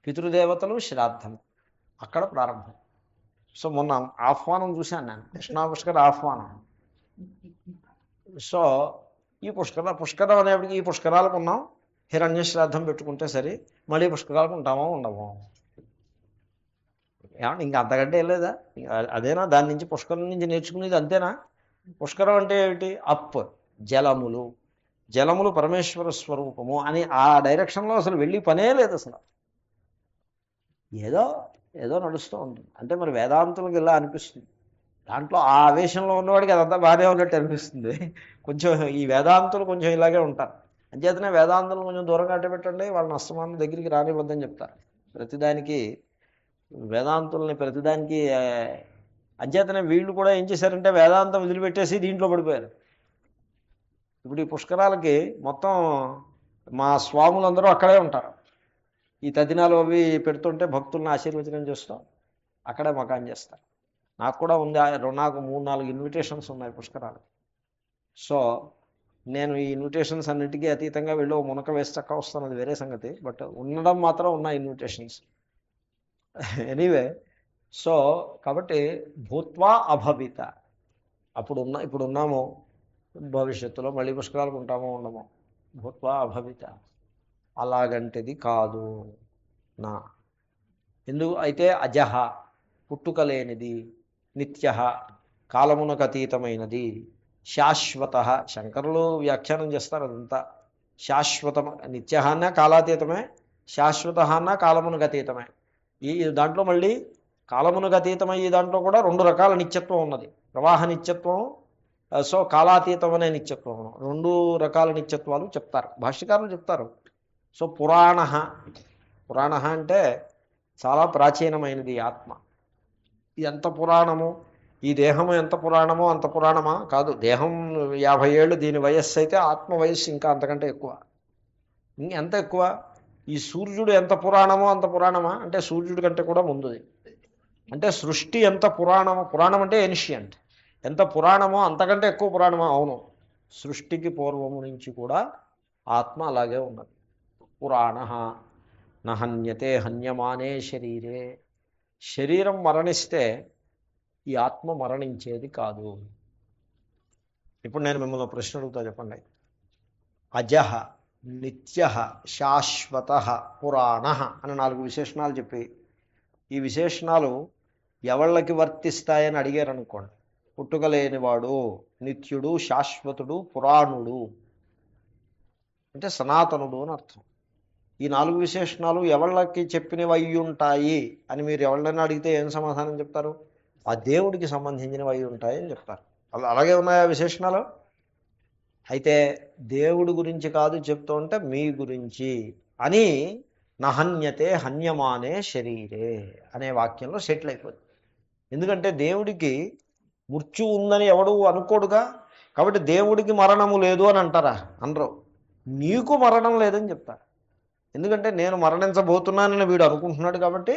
పితృదేవతలు, శ్రాద్ధం అక్కడ ప్రారంభం. సో మొన్న ఆహ్వానం చూశాను నేను, కృష్ణా పుష్కర ఆహ్వానం. సో ఈ పుష్కరం అనేప్పటికీ ఈ పుష్కరాలకు ఉన్నాం, హిరణ్య శ్రాద్ధం పెట్టుకుంటే సరే, మళ్ళీ పుష్కరాలకు ఉంటామో ఉండమో. ఏమన్నా ఇంకా అంతకంటే లేదా? అదేనా దాని నుంచి, పుష్కరం నుంచి నేర్చుకునేది అంతేనా? పుష్కరం అంటే ఏమిటి? అప్, జలములు పరమేశ్వర స్వరూపము అని ఆ డైరెక్షన్లో అసలు వెళ్ళి పనే లేదు అసలు. ఏదో నడుస్తూ ఉంటుంది. అంటే మరి వేదాంతులకు ఇలా అనిపిస్తుంది. దాంట్లో ఆ ఆవేశంలో ఉన్నవాడికి అదంతా బాగానే ఉన్నట్టు అనిపిస్తుంది. కొంచెం ఈ వేదాంతులు కొంచెం ఇలాగే ఉంటారు. అంచేతనే వేదాంతులు కొంచెం దూరంగా అడ్డపెట్టండి, వాళ్ళని అస్తమానం దగ్గరికి రానివ్వద్దని చెప్తారు. వేదాంతుల్ని ప్రతిదానికి. అంచేతనే వీళ్ళు కూడా ఏం చేశారంటే వేదాంతం వదిలిపెట్టేసి దీంట్లో పడిపోయారు. ఇప్పుడు ఈ పుష్కరాలకి మొత్తం మా స్వాములందరూ అక్కడే ఉంటారు. ఈ తదినాలు అవి పెడుతుంటే భక్తుల్ని ఆశీర్వచనం చేస్తాం, అక్కడే మకాన్ చేస్తారు. నాకు కూడా ఉంది, నాకు 3-4 ఇన్విటేషన్స్ ఉన్నాయి పుష్కరాలు. సో నేను ఈ ఇన్విటేషన్స్ అన్నింటికీ అతీతంగా వెళ్ళి మునక వేసి చక్క వస్తాను, అది వేరే సంగతి. బట్ ఉండడం మాత్రం ఉన్నాయి ఇన్విటేషన్స్. ఎనీవే, సో కాబట్టి భూత్వా అభవిత, ఇప్పుడు ఉన్నాము, భవిష్యత్తులో మళ్ళీ పుష్కరాలకు ఉంటామో ఉండమో, భూత్వా అభవిత, అలాగంటిది కాదు. నా ఎందుకు అయితే అజహ పుట్టుక లేనిది, నిత్య కాలమునకు అతీతమైనది, శాశ్వత శంకరులు వ్యాఖ్యానం చేస్తారు అదంతా. శాశ్వతం నిత్య అన్నా కాలాతీతమే, శాశ్వత అన్నా కాలమునకు అతీతమే. ఈ దాంట్లో మళ్ళీ కాలమునకు అతీతమై ఈ దాంట్లో కూడా రెండు రకాల నిత్యత్వం ఉన్నది. ప్రవాహ నిత్యత్వం, సో కాలాతీతం అనే నిత్యత్వం, రెండు రకాల నిత్యత్వాలు చెప్తారు భాష్యకారులు చెప్తారు. సో పురాణ, పురాణ అంటే చాలా ప్రాచీనమైనది ఆత్మ. ఎంత పురాణము, ఈ దేహము ఎంత పురాణమో అంత పురాణమా? కాదు. దేహం 50 ఏళ్ళు దీని వయస్సు అయితే ఆత్మ వయస్సు ఇంకా అంతకంటే ఎక్కువ. ఎంత ఎక్కువ? ఈ సూర్యుడు ఎంత పురాణమో అంత పురాణమా అంటే సూర్యుడి కంటే కూడా ముందుది. అంటే సృష్టి ఎంత పురాణమో, పురాణం అంటే ఏన్షియంట్, ఎంత పురాణమో అంతకంటే ఎక్కువ పురాణమా? అవును. సృష్టికి పూర్వము నుంచి కూడా ఆత్మ అలాగే ఉన్నది. పురాణ నహన్యతే హన్యమానే శరీరే. శరీరం మరణిస్తే ఈ ఆత్మ మరణించేది కాదు. ఇప్పుడు నేను మిమ్మల్ని ప్రశ్న అడుగుతా, చెప్పండి. అజహ, నిత్య, శాశ్వత, పురాణ అని 4 విశేషణాలు చెప్పి, ఈ విశేషణాలు ఎవళ్ళకి వర్తిస్తాయని అడిగారనుకోండి, పుట్టుకలేనివాడు, నిత్యుడు, శాశ్వతుడు, పురాణుడు అంటే సనాతనుడు అని అర్థం. ఈ 4 విశేషణాలు ఎవళ్ళకి చెప్పినవి అయి ఉంటాయి అని మీరు ఎవళ్ళైనా అడిగితే ఏం సమాధానం చెప్తారు? ఆ దేవుడికి సంబంధించినవి అయి ఉంటాయి అని చెప్తారు. అలాగే ఉన్నాయా విశేషణాలు? అయితే దేవుడి గురించి కాదు చెప్తూ ఉంటే మీ గురించి అని నహన్యతే హన్యమానే శరీరే అనే వాక్యంలో సెటిల్ అయిపోతుంది. ఎందుకంటే దేవుడికి మృత్యు ఉందని ఎవడు అనుకోడుగా. కాబట్టి దేవుడికి మరణము లేదు అని అంటారా? అనరు. నీకు మరణం లేదని చెప్తారు. ఎందుకంటే నేను మరణించబోతున్నానని వీడు అనుకుంటున్నాడు కాబట్టి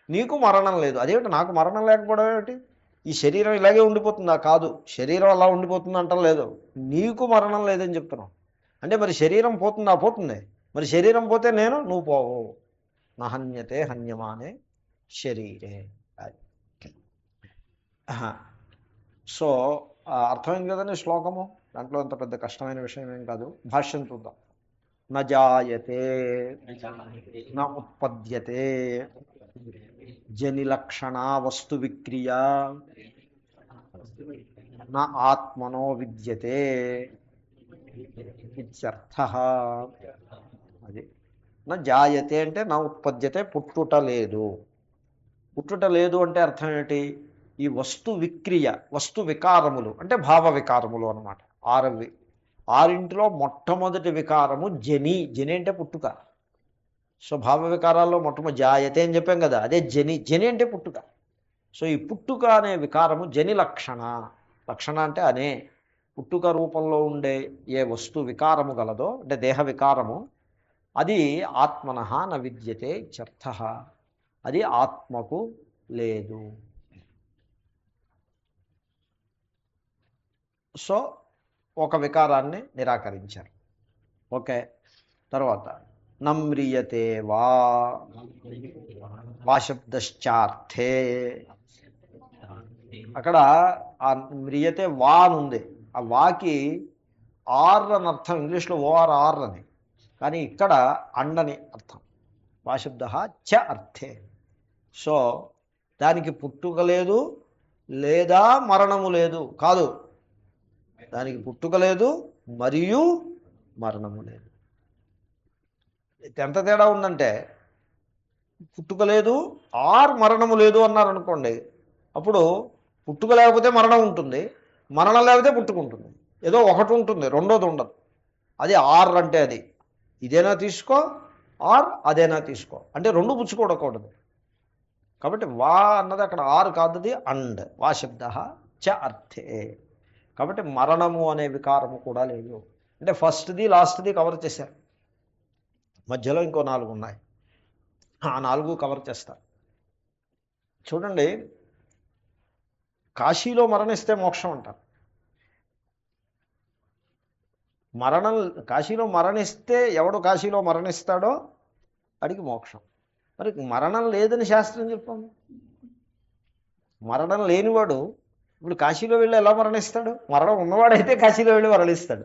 నీకు మరణం లేదు. అదేమిటి నాకు మరణం లేకపోవడం ఏమిటి? ఈ శరీరం ఇలాగే ఉండిపోతుందా? కాదు, శరీరం అలా ఉండిపోతుంది అంటాం లేదు, నీకు మరణం లేదని చెప్తున్నాం. అంటే మరి శరీరం పోతుందా? పోతుంది. మరి శరీరం పోతే నువ్వు పోవు. నహన్యతే హన్యమానే శరీరే. సో అర్థమైంది కదండి శ్లోకము. దాంట్లో అంత పెద్ద కష్టమైన విషయం ఏం కాదు. భాష్యం చూద్దాం. న జాయతే న ఉత్పద్యతే జనిలక్షణ వస్తు విక్రియ న ఆత్మనో విద్యతే ఇత్యర్థః. అది నా జాయతే అంటే నా ఉత్పద్యతే పుట్టుట లేదు. పుట్టుట లేదు అంటే అర్థం ఏంటి? ఈ వస్తు విక్రియ, వస్తు వికారములు అంటే భావ వికారములు అన్నమాట. 6 6 మొట్టమొదటి వికారము జని. జని అంటే పుట్టుక. సో భావ వికారాల్లో మొట్టమొదటి జాయతే అని చెప్పాం కదా, అదే జని. జని అంటే పుట్టుక. సో ఈ పుట్టుక అనే వికారము జని లక్షణ. లక్షణ అంటే అనే పుట్టుక రూపంలో ఉండే ఏ వస్తు వికారము గలదో అంటే దేహ వికారము, అది ఆత్మనః న విద్యతే ఇత్యర్థః. అది ఆత్మకు లేదు. సో ఒక వికారాన్ని నిరాకరించారు. ఓకే. తర్వాత నమ్రియతే వా వాశబ్దశ్చార్థే. అక్కడ ఆ మ్రియతే వా అని ఉంది. ఆ వాకి ఆర్ అని అర్థం, ఇంగ్లీష్లో ఓఆర్ అని, కానీ ఇక్కడ అండని అర్థం. వాశబ్ద చ అర్థే. సో దానికి పుట్టుక లేదు లేదా మరణము లేదు కాదు, దానికి పుట్టుక లేదు మరియు మరణము లేదు. ఎంత తేడా ఉందంటే, పుట్టుక లేదు ఆర్ మరణము లేదు అన్నారనుకోండి, అప్పుడు పుట్టుక లేకపోతే మరణం ఉంటుంది, మరణం లేకపోతే పుట్టుక ఉంటుంది. ఏదో ఒకటి ఉంటుంది, రెండోది ఉండదు. అది ఆర్ అంటే అది ఇదేనా తీసుకో, ఆర్ అదేనా తీసుకో, అంటే రెండు పుచ్చుకోకూడదు. కాబట్టి వా అన్నది అక్కడ ఆర్ కాదుది అండ్. వా శబ్ద చ అర్థే. కాబట్టి మరణము అనే వికారము కూడా లేదు. అంటే ఫస్ట్ది లాస్ట్ది కవర్ చేశారు, మధ్యలో ఇంకో 4 ఉన్నాయి. ఆ 4 కవర్ చేస్తారు. చూడండి, కాశీలో మరణిస్తే మోక్షం అంటారు. కాశీలో మరణిస్తే ఎవడు కాశీలో మరణిస్తాడో వాడికి మోక్షం. మరి మరణం లేదని శాస్త్రం చెప్తాము. మరణం లేనివాడు ఇప్పుడు కాశీలో వెళ్ళి ఎలా మరణిస్తాడు? మరణం ఉన్నవాడైతే కాశీలో వెళ్ళి మరణిస్తాడు.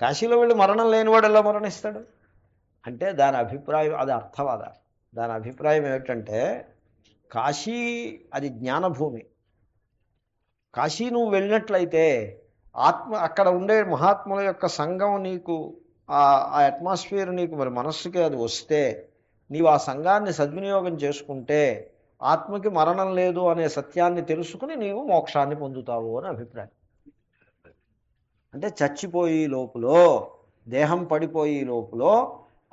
కాశీలో వెళ్ళి మరణం లేనివాడు ఎలా మరణిస్తాడు? అంటే దాని అభిప్రాయం అది అర్థవాద. దాని అభిప్రాయం ఏమిటంటే కాశీ అది జ్ఞానభూమి. కాశీ నువ్వు వెళ్ళినట్లయితే అక్కడ ఉండే మహాత్ముల యొక్క సంఘం నీకు ఆ అట్మాస్ఫియర్ నీకు మరి మనస్సుకి అది వస్తే నీవు ఆ సంఘాన్ని సద్వినియోగం చేసుకుంటే ఆత్మకి మరణం లేదు అనే సత్యాన్ని తెలుసుకుని నీవు మోక్షాన్ని పొందుతావు అని అభిప్రాయం. అంటే చచ్చిపోయి లోపల దేహం పడిపోయి లోపల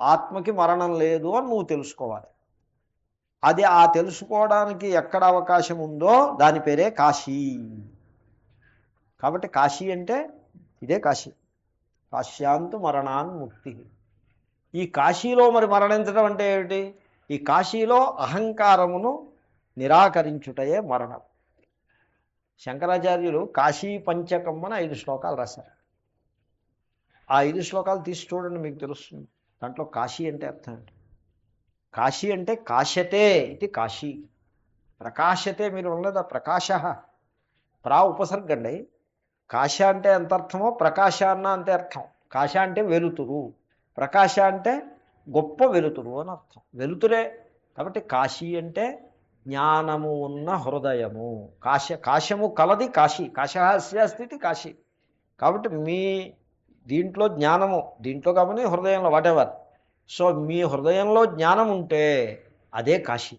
ఆత్మకి మరణం లేదు అని నువ్వు తెలుసుకోవాలి. అది ఆ తెలుసుకోవడానికి ఎక్కడ అవకాశం ఉందో దాని పేరే కాశీ. కాబట్టి కాశీ అంటే ఇదే కాశీ. కాశ్యాంతు మరణాన్ముక్తి. ఈ కాశీలో మరి మరణించడం అంటే ఏమిటి? ఈ కాశీలో అహంకారమును నిరాకరించుటయే మరణం. శంకరాచార్యులు కాశీ పంచకం అని 5 శ్లోకాలు రాశారు. ఆ 5 శ్లోకాలు తీసి చూడండి, మీకు తెలుస్తుంది దాంట్లో కాశీ అంటే అర్థం ఏంటి. కాశీ అంటే కాశతే ఇది కాశీ. ప్రకాశతే మీరు ఉన్నదా ప్రకాశ ఉపసర్గండి. కాశ అంటే ఎంత అర్థమో ప్రకాశ అన్న అంతే అర్థం. కాశ అంటే వెలుతురు, ప్రకాశ అంటే గొప్ప వెలుతురు అని అర్థం. వెలుతురే. కాబట్టి కాశీ అంటే జ్ఞానము ఉన్న హృదయము. కాశము కలది కాశీ. కాశస్థితి కాశీ. కాబట్టి మీ దీంట్లో జ్ఞానము, దీంట్లో కాబట్టి హృదయంలో వాటెవర్. సో మీ హృదయంలో జ్ఞానం ఉంటే అదే కాశీ.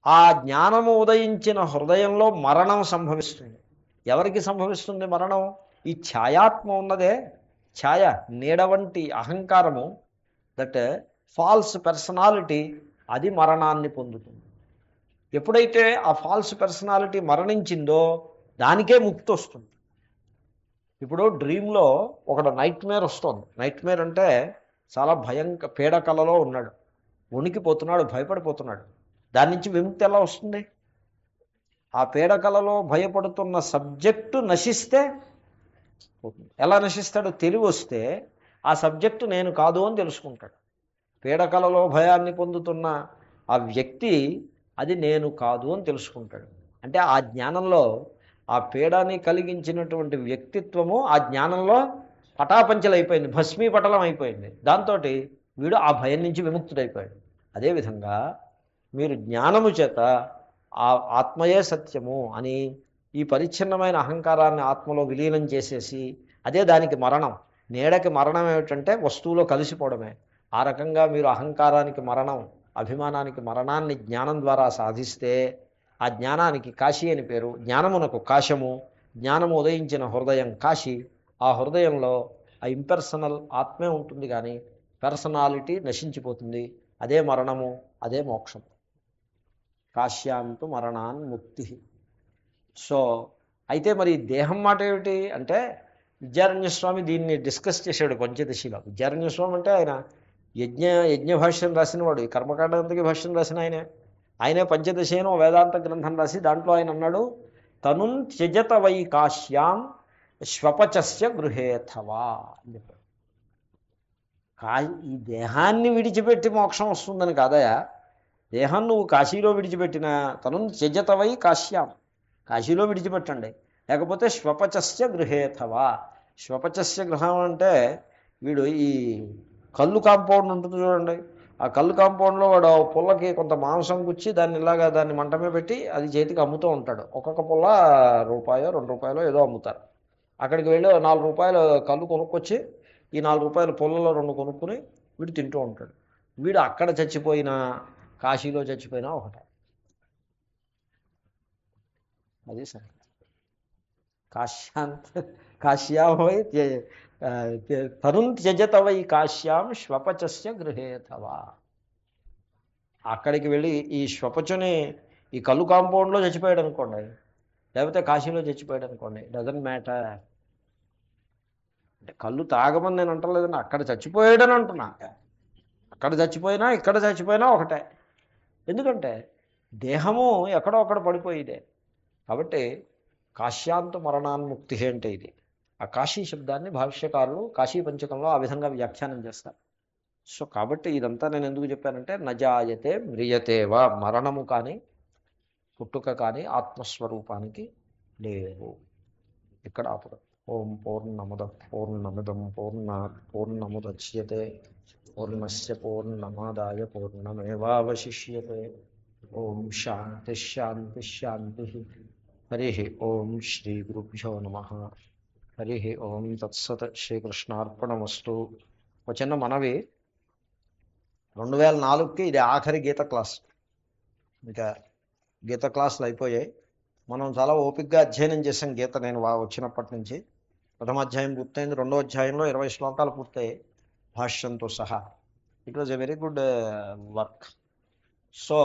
ఆ జ్ఞానము ఉదయించిన హృదయంలో మరణం సంభవిస్తుంది. ఎవరికి సంభవిస్తుంది మరణం? ఈ ఛాయాత్మ ఉన్నదే, ఛాయ నీడ వంటి అహంకారము, దట్ ఫాల్స్ పర్సనాలిటీ, అది మరణాన్ని పొందుతుంది. ఎప్పుడైతే ఆ ఫాల్స్ పర్సనాలిటీ మరణించిందో దానికే ముక్తి వస్తుంది. ఇప్పుడు డ్రీమ్లో ఒకడు నైట్ మేర్ వస్తుంది. నైట్ మేర్ అంటే చాలా పీడకలలో ఉన్నాడు, వణికిపోతున్నాడు, భయపడిపోతున్నాడు. దాని నుంచి విముక్తి ఎలా వస్తుంది? ఆ పీడకలలో భయపడుతున్న సబ్జెక్టు నశిస్తే ఎలా నశిస్తాడు? తెలివి వస్తే ఆ సబ్జెక్టు నేను కాదు అని తెలుసుకుంటాడు. పీడకలలో భయాన్ని పొందుతున్న ఆ వ్యక్తి అది నేను కాదు అని తెలుసుకుంటాడు. అంటే ఆ జ్ఞానంలో ఆ పీడని కలిగించినటువంటి వ్యక్తిత్వము ఆ జ్ఞానంలో పటాపంచలైపోయింది, భస్మీపటలం అయిపోయింది. దాంతో వీడు ఆ భయం నుంచి విముక్తుడైపోయాడు. అదేవిధంగా మీరు జ్ఞానము చేత ఆ ఆత్మయే సత్యము అని ఈ పరిచ్ఛిన్నమైన అహంకారాన్ని ఆత్మలో విలీనం చేసేసి, అదే దానికి మరణం. నీడకి మరణం ఏమిటంటే వస్తువులో కలిసిపోవడమే. ఆ రకంగా మీరు అహంకారానికి మరణం, అభిమానానికి మరణాన్ని జ్ఞానం ద్వారా సాధిస్తే ఆ జ్ఞానానికి కాశీ అని పేరు. జ్ఞానమునకు కాశము, జ్ఞానము ఉదయించిన హృదయం కాశీ. ఆ హృదయంలో ఆ ఇంపర్సనల్ ఆత్మే ఉంటుంది, కానీ పర్సనాలిటీ నశించిపోతుంది. అదే మరణము, అదే మోక్షం. కాశ్యాంతు మరణాన్ముక్తి. సో అయితే మరి దేహం మాట ఏమిటి అంటే, విద్యారణ్యస్వామి దీన్ని డిస్కస్ చేశాడు పంచదశిలో. విద్యారణ్యస్వామి అంటే ఆయన యజ్ఞ భాష్యం రాసినవాడు, ఈ కర్మకాండకి భాష్యం రాసిన ఆయనే పంచదశేనో వేదాంత గ్రంథం రాసి దాంట్లో ఆయన అన్నాడు, తనున్ త్యజత వై కాశ్యాం శ్వపచస్య గృహేథవా అని చెప్పాడు. ఈ దేహాన్ని విడిచిపెట్టి మోక్షం వస్తుందని కాదయా. దేహం నువ్వు కాశీలో విడిచిపెట్టిన తనున్ త్యజత వై కాశ్యాం, కాశీలో విడిచిపెట్టండి. లేకపోతే శ్వపచస్య గృహేథవా. శ్వపచస్య గృహం అంటే వీడు ఈ కళ్ళు కాంపౌండ్ ఉంటుంది చూడండి, ఆ కళ్ళు కాంపౌండ్లో వాడు పుల్లకి కొంత మాంసం గుచ్చి దాన్ని మంటమే పెట్టి అది చేతికి అమ్ముతూ ఉంటాడు. ఒక్కొక్క పుల్ల రూపాయో 2 రూపాయలో ఏదో అమ్ముతారు. అక్కడికి వెళ్ళి 4 రూపాయలు కళ్ళు కొనుక్కొచ్చి ఈ 4 రూపాయల పుల్లలో 2 కొనుక్కుని వీడు తింటూ ఉంటాడు. వీడు అక్కడ చచ్చిపోయినా కాశీలో చచ్చిపోయినా ఒకటే. అది సరే. కాశ్యాం వై తరుణ్ త్యజత వై కాశ్యాం శ్వపచస్య గృహేథవా. అక్కడికి వెళ్ళి ఈ శ్వపచుని ఈ కళ్ళు కాంపౌండ్లో చచ్చిపోయాడు అనుకోండి, లేకపోతే కాశీలో చచ్చిపోయాడు అనుకోండి, డజంట్ మ్యాటర్. అంటే కళ్ళు తాగమని నేను అంటలేదండి, అక్కడ చచ్చిపోయాడని అంటున్నా. అక్కడ చచ్చిపోయినా ఇక్కడ చచ్చిపోయినా ఒకటే. ఎందుకంటే దేహము ఎక్కడో అక్కడ పడిపోయిదే. కాబట్టి కాశ్యాంతు మరణాన్ముక్తి అంటే ఇది. ఆ కాశీ శబ్దాన్ని భాష్యకారులు కాశీ పంచకంలో ఆ విధంగా వ్యాఖ్యానం చేస్తారు. సో కాబట్టి ఇదంతా నేను ఎందుకు చెప్పానంటే, నజాయతే మ్రియతేవా, మరణము కానీ పుట్టుక కానీ ఆత్మస్వరూపానికి లేవు. ఇక్కడ ఆపదు. ఓం పూర్ణమద పూర్ణమిదం పూర్ణముద్యతే పూర్ణస్య పూర్ణమాదాయ పూర్ణమేవావశిష్యతే. ఓం శాంతి శాంతి శాంతి. హరి ఓం శ్రీ గురుభ్యో నమ. హరి ఓం తత్సత్. శ్రీకృష్ణార్పణమస్తు. ఒక చిన్న మనవి, 2004కి ఇది ఆఖరి గీత క్లాస్. ఇంకా గీత క్లాసులు అయిపోయాయి. మనం చాలా ఓపికగా అధ్యయనం చేసాం గీత. నేను వచ్చినప్పటి నుంచి ప్రథమ అధ్యాయం పూర్తయింది. 2వ అధ్యాయంలో 20 శ్లోకాలు పూర్తయ్యాయి భాష్యంతో సహా. It was a very good work. So